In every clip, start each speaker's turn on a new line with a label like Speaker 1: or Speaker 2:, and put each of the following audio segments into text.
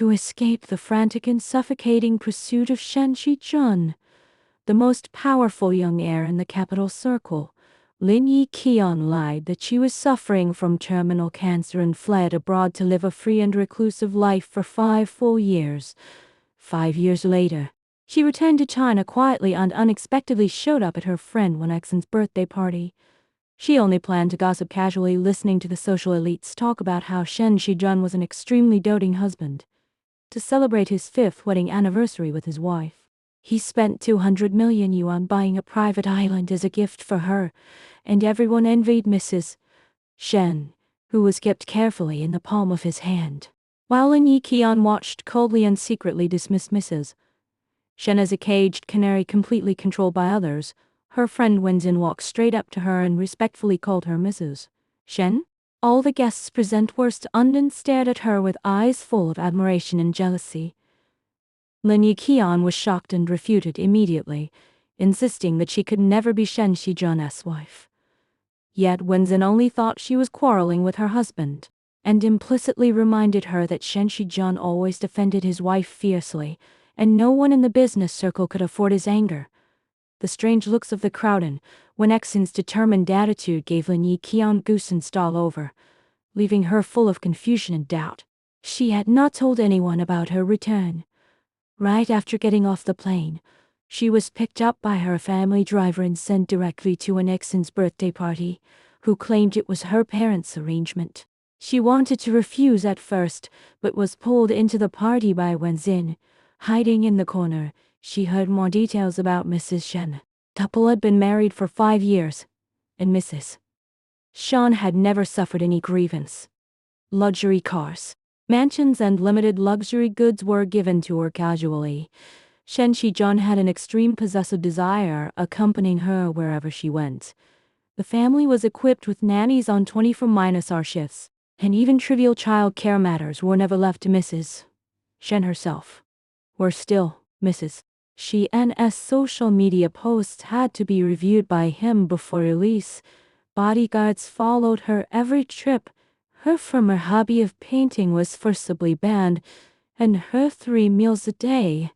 Speaker 1: to escape the frantic and suffocating pursuit of Shen Shijun, the most powerful young heir in the capital circle. Lin Yiqian lied that she was suffering from terminal cancer and fled abroad to live a free and reclusive life for 5 full years. 5 years later, she returned to China quietly and unexpectedly showed up at her friend Wen Xin's birthday party. She only planned to gossip casually, listening to the social elites talk about how Shen Shijun was an extremely doting husband. To celebrate his 5th wedding anniversary with his wife, he spent 200 million yuan buying a private island as a gift for her, and everyone envied Mrs. Shen, who was kept carefully in the palm of his hand. While Lin Yiqian watched coldly and secretly dismissed Mrs. Shen as a caged canary completely controlled by others, her friend Wenzin walked straight up to her and respectfully called her Mrs. Shen. All the guests present were stunned and stared at her with eyes full of admiration and jealousy. Lin Yiqian was shocked and refuted immediately, insisting that she could never be Shen Shijun's wife. Yet Wenzin only thought she was quarreling with her husband, and implicitly reminded her that Shen Shijun always defended his wife fiercely, and no one in the business circle could afford his anger. The strange looks of the crowd and Wen Xin's determined attitude gave Lin Yiqian goosebumps all over, leaving her full of confusion and doubt. She had not told anyone about her return. Right after getting off the plane, she was picked up by her family driver and sent directly to Wen Xin's birthday party, who claimed it was her parents' arrangement. She wanted to refuse at first, but was pulled into the party by Wenzin. Hiding in the corner, she heard more details about Mrs. Shen. The couple had been married for 5 years, and Mrs. Shen had never suffered any grievance. Luxury cars, mansions and limited luxury goods were given to her casually. Shen Shijun had an extreme possessive desire, accompanying her wherever she went. The family was equipped with nannies on 24-hour shifts, and even trivial child care matters were never left to Mrs. Shen herself. Worse still, Mrs. Shen's social media posts had to be reviewed by him before release. Bodyguards followed her every trip. Her former hobby of painting was forcibly banned, and her 3 meals a day.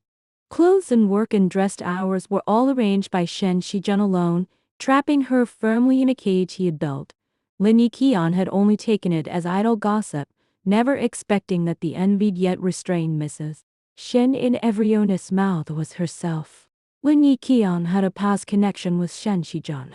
Speaker 1: Clothes and work and dressed hours were all arranged by Shen Shijun alone, trapping her firmly in a cage he had built. Lin Yiqian had only taken it as idle gossip, never expecting that the envied yet restrained Mrs. Shen in every honest mouth was herself. Lin Yiqian had a past connection with Shen Shijun.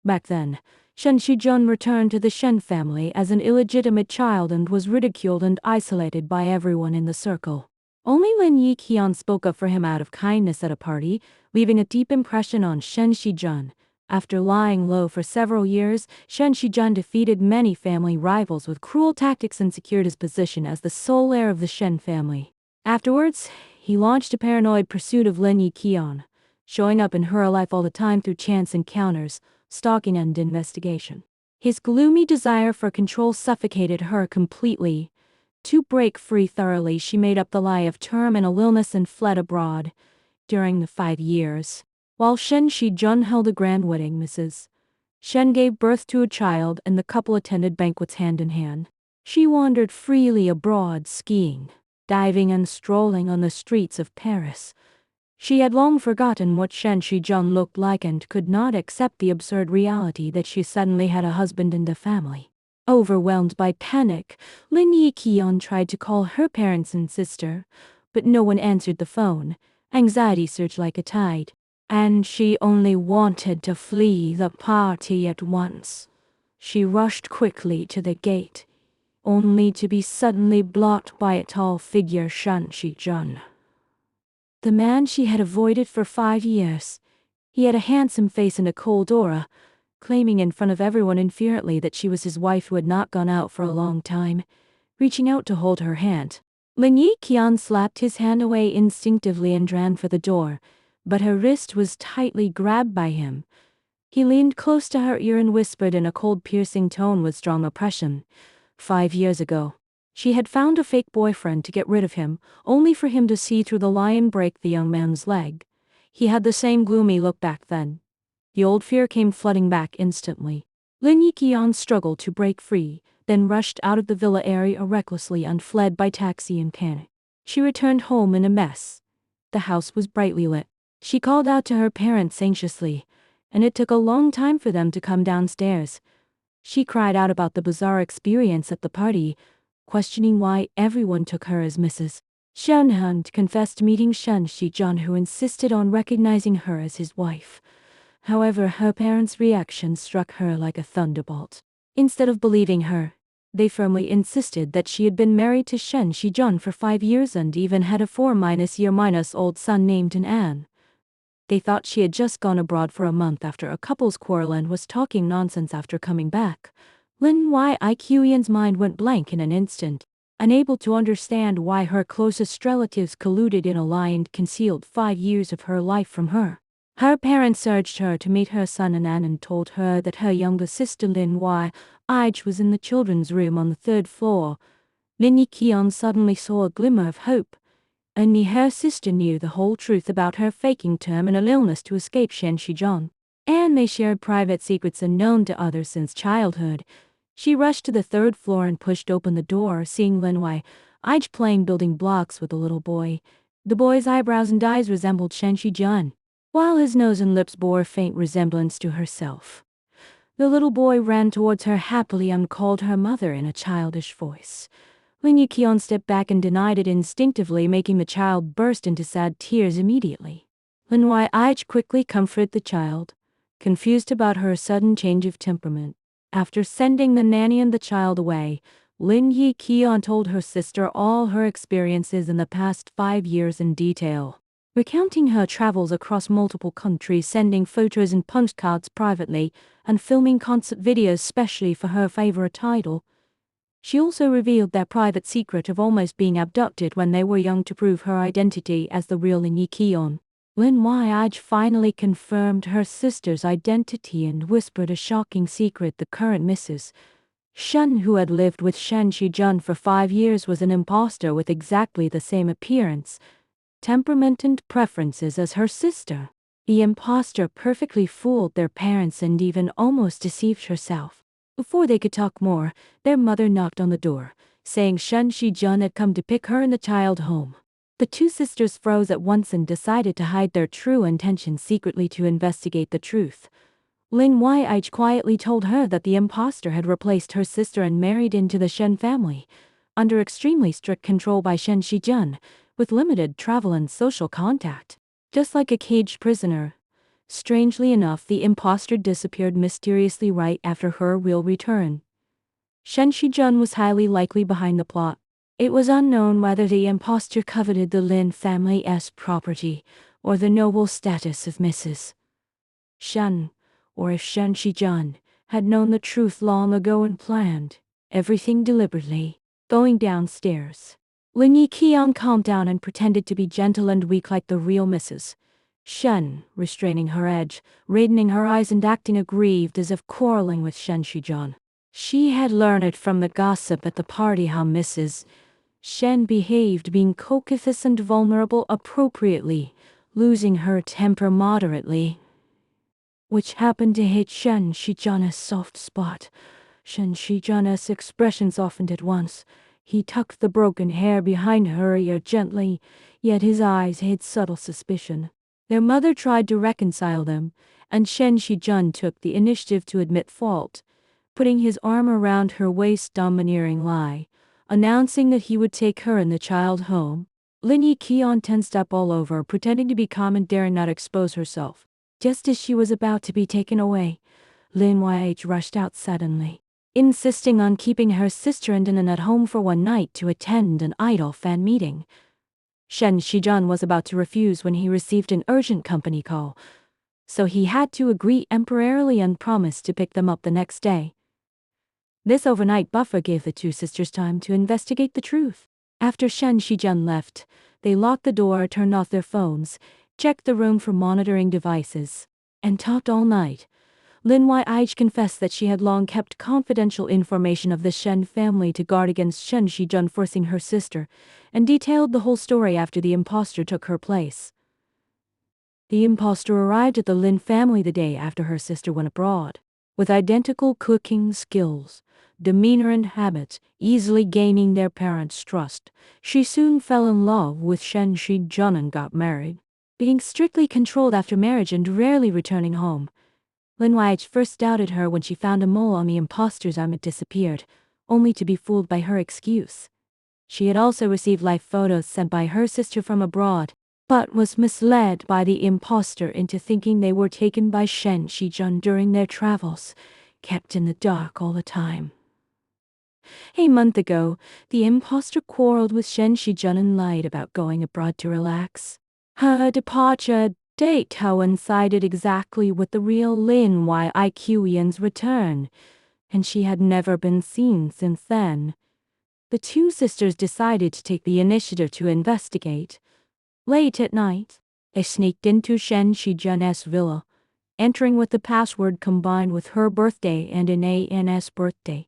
Speaker 1: Back then, Shen Shijun returned to the Shen family as an illegitimate child and was ridiculed and isolated by everyone in the circle. Only Lin Yiqian spoke up for him out of kindness at a party, leaving a deep impression on Shen Shijun. After lying low for several years, Shen Shijun defeated many family rivals with cruel tactics and secured his position as the sole heir of the Shen family. Afterwards, he launched a paranoid pursuit of Lin Yiqian, showing up in her life all the time through chance encounters, stalking and investigation. His gloomy desire for control suffocated her completely. To break free thoroughly, she made up the lie of terminal illness and fled abroad. During the 5 years, while Shen Shijun held a grand wedding, Mrs. Shen gave birth to a child and the couple attended banquets hand in hand. She wandered freely abroad, skiing, diving and strolling on the streets of Paris. She had long forgotten what Shen Shijun looked like and could not accept the absurd reality that she suddenly had a husband and a family. Overwhelmed by panic, Lin Yiqian tried to call her parents and sister, but no one answered the phone. Anxiety surged like a tide, and she only wanted to flee the party at once. She rushed quickly to the gate, only to be suddenly blocked by a tall figure, Shen Shijun. The man she had avoided for 5 years. He had a handsome face and a cold aura, claiming in front of everyone infuriately that she was his wife who had not gone out for a long time, reaching out to hold her hand. Lin Yiqian slapped his hand away instinctively and ran for the door, but her wrist was tightly grabbed by him. He leaned close to her ear and whispered in a cold, piercing tone with strong oppression. 5 years ago, she had found a fake boyfriend to get rid of him, only for him to see through the lie and break the young man's leg. He had the same gloomy look back then. The old fear came flooding back instantly. Lin Yiqian struggled to break free, then rushed out of the villa area recklessly and fled by taxi in panic. She returned home in a mess. The house was brightly lit. She called out to her parents anxiously, and it took a long time for them to come downstairs. She cried out about the bizarre experience at the party, questioning why everyone took her as Mrs. Shen Hunt confessed meeting Shen Shijun, who insisted on recognizing her as his wife. However, her parents' reaction struck her like a thunderbolt. Instead of believing her, they firmly insisted that she had been married to Shen Shijun for 5 years and even had a 4-year-old son named An. They thought she had just gone abroad for a month after a couple's quarrel and was talking nonsense after coming back. Lin Yiqian's mind went blank in an instant, unable to understand why her closest relatives colluded in a lie and concealed 5 years of her life from her. Her parents urged her to meet her son Anan and told her that her younger sister Lin Yi was in the children's room on the 3rd floor. Lin Yiqian suddenly saw a glimmer of hope. Only her sister knew the whole truth about her faking terminal illness to escape Shen Shijun. And they shared private secrets unknown to others since childhood. She rushed to the 3rd floor and pushed open the door, seeing Lin Yi playing building blocks with a little boy. The boy's eyebrows and eyes resembled Shen Shijun, while his nose and lips bore faint resemblance to herself. The little boy ran towards her happily and called her mother in a childish voice. Lin Yiqian stepped back and denied it instinctively, making the child burst into sad tears immediately. Lin Yi quickly comforted the child, confused about her sudden change of temperament. After sending the nanny and the child away, Lin Yiqian told her sister all her experiences in the past 5 years in detail, recounting her travels across multiple countries, sending photos and postcards privately, and filming concert videos specially for her favorite idol. She also revealed their private secret of almost being abducted when they were young to prove her identity as the real Lin Yiqian. Lin Yi finally confirmed her sister's identity and whispered a shocking secret: the current Mrs. Shen, who had lived with Shen Shijun for 5 years, was an imposter with exactly the same appearance, temperament and preferences as her sister. The imposter perfectly fooled their parents and even almost deceived herself. Before they could talk more, their mother knocked on the door, saying Shen Shijun had come to pick her and the child home. The two sisters froze at once and decided to hide their true intentions secretly to investigate the truth. Lin Yi quietly told her that the imposter had replaced her sister and married into the Shen family, under extremely strict control by Shen Shijun, with limited travel and social contact. Just like a caged prisoner. Strangely enough, the imposter disappeared mysteriously right after her real return. Shen Shijun was highly likely behind the plot. It was unknown whether the imposter coveted the Lin family's property or the noble status of Mrs. Shen, or if Shen Shijun had known the truth long ago and planned everything deliberately. Going downstairs, Lin Yiqian calmed down and pretended to be gentle and weak like the real Mrs. Shen, restraining her edge, reddening her eyes and acting aggrieved as if quarreling with Shen Shijun. She had learned it from the gossip at the party how Mrs. Shen behaved, being coquettish and vulnerable appropriately, losing her temper moderately, which happened to hit Shen Shijun's soft spot. Shen Shijun's expression softened at once. He tucked the broken hair behind her ear gently, yet his eyes hid subtle suspicion. Their mother tried to reconcile them, and Shen Shijun took the initiative to admit fault, putting his arm around her waist, domineering lie, announcing that he would take her and the child home. Lin Yiqian tensed up all over, pretending to be calm and daring not expose herself. Just as she was about to be taken away, Lin Yi rushed out suddenly, insisting on keeping her sister and Anan at home for one night to attend an idol fan meeting. Shen Shijun was about to refuse when he received an urgent company call, so he had to agree temporarily and promised to pick them up the next day. This overnight buffer gave the two sisters time to investigate the truth. After Shen Shijun left, they locked the door, turned off their phones, checked the room for monitoring devices, and talked all night. Lin Yi confessed that she had long kept confidential information of the Shen family to guard against Shen Shijun forcing her sister, and detailed the whole story after the imposter took her place. The imposter arrived at the Lin family the day after her sister went abroad. With identical cooking skills, demeanor and habits, easily gaining their parents' trust, she soon fell in love with Shen Shijun and got married. Being strictly controlled after marriage and rarely returning home, Lin Wai first doubted her when she found a mole on the imposter's arm had disappeared, only to be fooled by her excuse. She had also received live photos sent by her sister from abroad, but was misled by the imposter into thinking they were taken by Shen Shijun during their travels, kept in the dark all the time. A month ago, the imposter quarreled with Shen Shijun and lied about going abroad to relax. Her departure date coincided exactly with the real Lin Yi's return, and she had never been seen since then. The two sisters decided to take the initiative to investigate. Late at night, they sneaked into Shen Shijun's villa, entering with the password combined with her birthday and an AN's birthday.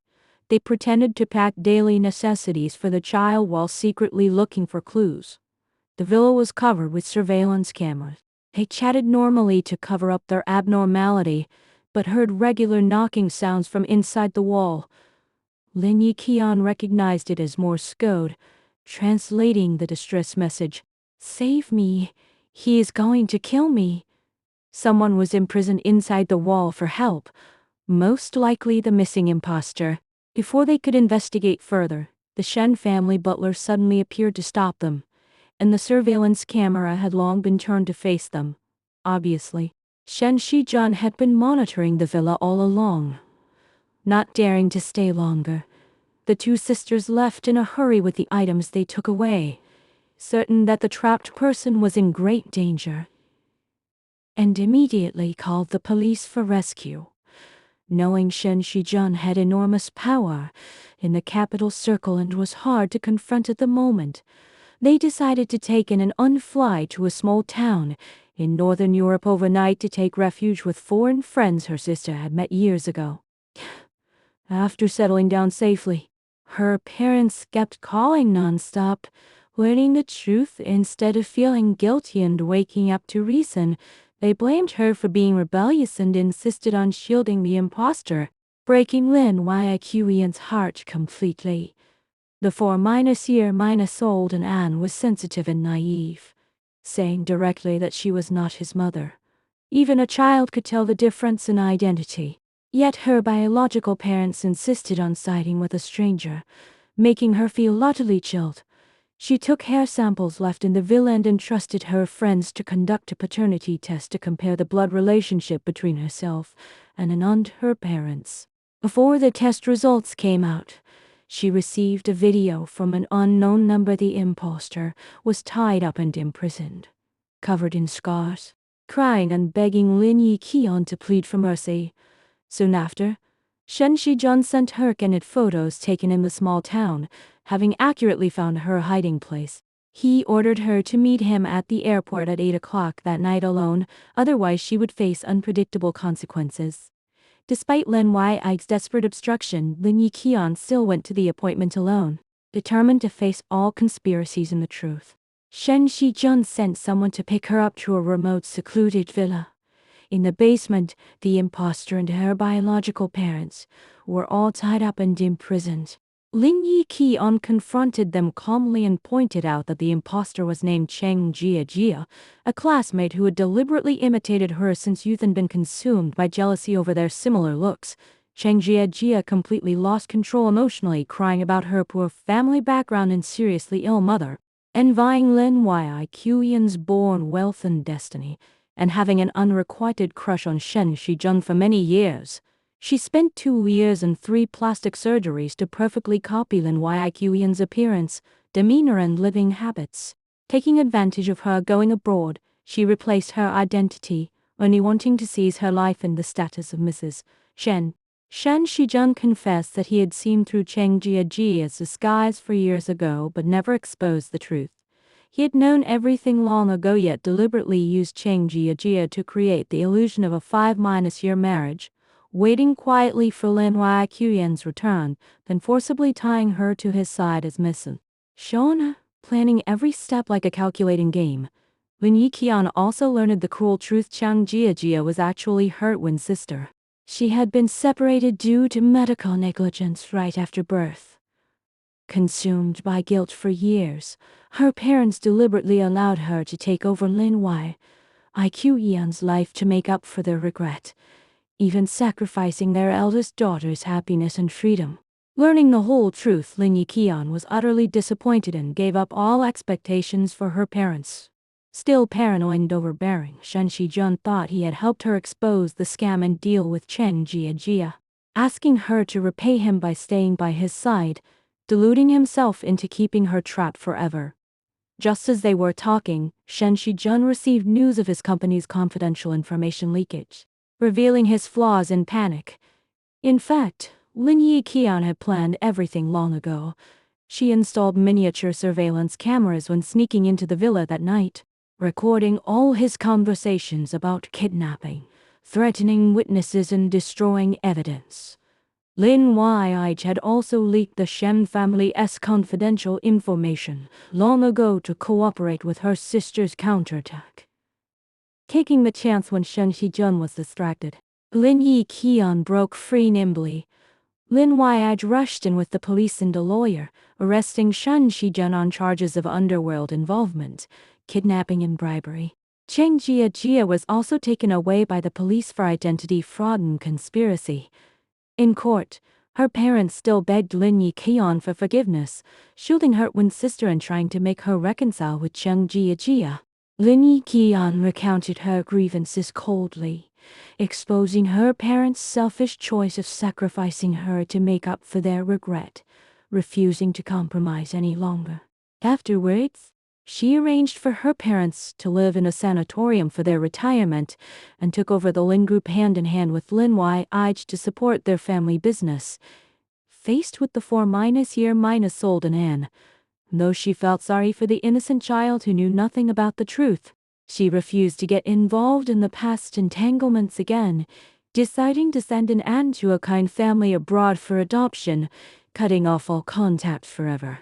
Speaker 1: They pretended to pack daily necessities for the child while secretly looking for clues. The villa was covered with surveillance cameras. They chatted normally to cover up their abnormality, but heard regular knocking sounds from inside the wall. Lin Yiqian recognized it as Morse code, translating the distress message. "Save me. He is going to kill me." Someone was imprisoned inside the wall for help, most likely the missing imposter. Before they could investigate further, the Shen family butler suddenly appeared to stop them, and the surveillance camera had long been turned to face them. Obviously, Shen Shijun had been monitoring the villa all along. Not daring to stay longer, the two sisters left in a hurry with the items they took away, certain that the trapped person was in great danger, and immediately called the police for rescue. Knowing Shen Shijun had enormous power in the capital circle and was hard to confront at the moment, they decided to take an unfly to a small town in northern Europe overnight to take refuge with foreign friends her sister had met years ago. After settling down safely, her parents kept calling nonstop, learning the truth instead of feeling guilty and waking up to reason. They blamed her for being rebellious and insisted on shielding the imposter, breaking Lin Yiqian's heart completely. The 4-year-old Anne was sensitive and naive, saying directly that she was not his mother. Even a child could tell the difference in identity. Yet her biological parents insisted on siding with a stranger, making her feel utterly chilled. She took hair samples left in the villa and entrusted her friends to conduct a paternity test to compare the blood relationship between herself and her parents. Before the test results came out, she received a video from an unknown number. The imposter was tied up and imprisoned, covered in scars, crying and begging Lin Yiqian to plead for mercy. Soon after, Shen Shijun sent her candid photos taken in the small town, having accurately found her hiding place. He ordered her to meet him at the airport at 8 o'clock that night alone, otherwise she would face unpredictable consequences. Despite Lin Yi's desperate obstruction, Lin Yiqian still went to the appointment alone, determined to face all conspiracies and the truth. Shen Shijun sent someone to pick her up to a remote, secluded villa. In the basement, the imposter and her biological parents were all tied up and imprisoned. Lin Yiqian confronted them calmly and pointed out that the imposter was named Cheng Jiajia, a classmate who had deliberately imitated her since youth and been consumed by jealousy over their similar looks. Cheng Jiajia completely lost control emotionally, crying about her poor family background and seriously ill mother, envying Lin Yiqian's born wealth and destiny, and having an unrequited crush on Shen Shijun for many years. She spent 2 years and 3 plastic surgeries to perfectly copy Lin Yiqian's appearance, demeanor and living habits. Taking advantage of her going abroad, she replaced her identity, only wanting to seize her life in the status of Mrs. Shen. Shen Shijun confessed that he had seen through Cheng Jiajia's disguise for years ago but never exposed the truth. He had known everything long ago, yet deliberately used Cheng Jiajia to create the illusion of a 5-year marriage, waiting quietly for Lin Yiqian's return, then forcibly tying her to his side as Mrs. Shen, planning every step like a calculating game. Lin Yiqian also learned the cruel truth: Cheng Jiajia was actually her twin sister. She had been separated due to medical negligence right after birth. Consumed by guilt for years, her parents deliberately allowed her to take over Lin Yeon's life to make up for their regret, even sacrificing their eldest daughter's happiness and freedom. Learning the whole truth, Lin Yeon was utterly disappointed and gave up all expectations for her parents. Still paranoid and overbearing, Shen Shijun thought he had helped her expose the scam and deal with Chen Jiajia, asking her to repay him by staying by his side, deluding himself into keeping her trapped forever. Just as they were talking, Shen Shijun received news of his company's confidential information leakage, revealing his flaws in panic. In fact, Lin Yeon had planned everything long ago. She installed miniature surveillance cameras when sneaking into the villa that night, recording all his conversations about kidnapping, threatening witnesses and destroying evidence. Lin Yi had also leaked the Shen family's confidential information long ago to cooperate with her sister's counterattack. Taking the chance when Shen Shijun was distracted, Lin Yeon broke free nimbly. Lin Yi rushed in with the police and a lawyer, arresting Shen Shijun on charges of underworld involvement, kidnapping and bribery. Cheng Jiajia was also taken away by the police for identity fraud and conspiracy. In court, her parents still begged Lin Yeon for forgiveness, shielding her twin sister and trying to make her reconcile with Cheng Jiajia. Lin Yeon recounted her grievances coldly, exposing her parents' selfish choice of sacrificing her to make up for their regret, refusing to compromise any longer. Afterwards, she arranged for her parents to live in a sanatorium for their retirement and took over the Lin Group hand in hand with Lin Yi to support their family business. Faced with the 4-year old though she felt sorry for the innocent child who knew nothing about the truth, she refused to get involved in the past entanglements again, deciding to send Anne to a kind family abroad for adoption, cutting off all contact forever.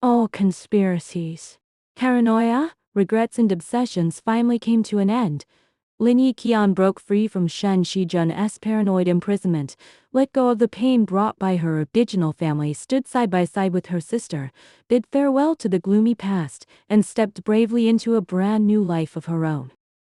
Speaker 1: All conspiracies, paranoia, regrets and obsessions finally came to an end. Lin Yeon broke free from Shen Shijun's paranoid imprisonment, let go of the pain brought by her original family, stood side by side with her sister, bid farewell to the gloomy past, and stepped bravely into a brand new life of her own.